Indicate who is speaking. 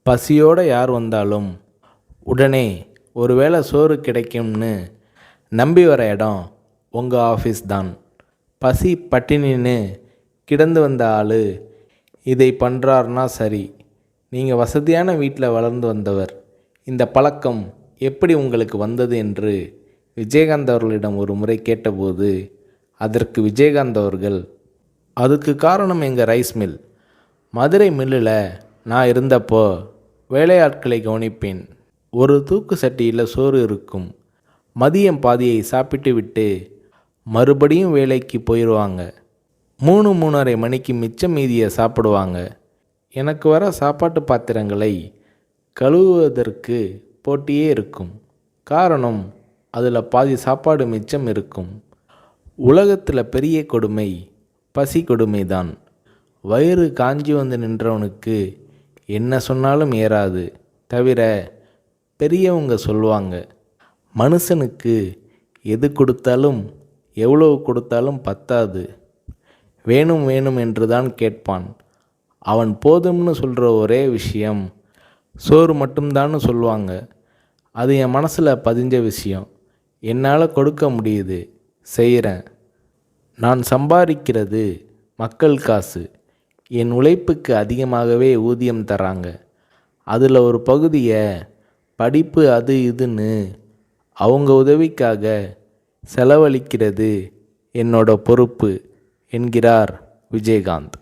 Speaker 1: பசியோடு யார் வந்தாலும் உடனே ஒருவேளை சோறு கிடைக்கும்னு நம்பி வர இடம் உங்கள் ஆஃபீஸ் தான். பசி பட்டினின்னு கிடந்து வந்த ஆள் இதை பண்ணுறாருனா சரி. நீங்கள் வசதியான வீட்டில் வளர்ந்து வந்தவர். இந்த பழக்கம் எப்படி உங்களுக்கு வந்தது என்று விஜயகாந்த் அவர்களிடம் ஒரு முறை கேட்டபோது அதற்கு விஜயகாந்த் அவர்கள், அதுக்கு காரணம் எங்கள் ரைஸ் மில். மதுரை மில்லில் நான் இருந்தப்போ வேலையாட்களை கவனிப்பேன். ஒரு தூக்கு சட்டியில் சோறு இருக்கும். மதியம் பாதியை சாப்பிட்டு விட்டு மறுபடியும் வேலைக்கு போயிடுவாங்க. 3-3:30 மணிக்கு மிச்சம் மீதியை சாப்பிடுவாங்க. எனக்கு வர சாப்பாட்டு பாத்திரங்களை கழுவுவதற்கு போட்டியே இருக்கும். காரணம், அதில் பாதி சாப்பாடு மிச்சம் இருக்கும். உலகத்தில் பெரிய கொடுமை பசி கொடுமை தான். வயிறு காஞ்சி வந்து நின்றவனுக்கு என்ன சொன்னாலும் ஏறாது. தவிர பெரியவங்க சொல்லுவாங்க, மனுஷனுக்கு எது கொடுத்தாலும் எவ்வளவு கொடுத்தாலும் பத்தாது, வேணும் வேணும் என்று தான் கேட்பான். அவன் போதும்னு சொல்கிற ஒரே விஷயம் சோறு மட்டும்தான்னு சொல்லுவாங்க. அது என் மனசில் பதிஞ்ச விஷயம். என்னால் கொடுக்க முடியுது, செய்கிறேன். நான் சம்பாதிக்கிறது மக்கள் காசு. என் உழைப்புக்கு அதிகமாகவே ஊதியம் தராங்க. அதில் ஒரு பகுதியை படிப்பு அது இதுன்னு அவங்க உதவிக்காக செலவழிக்கிறது என்னோட பொறுப்பு என்கிறார் விஜயகாந்த்.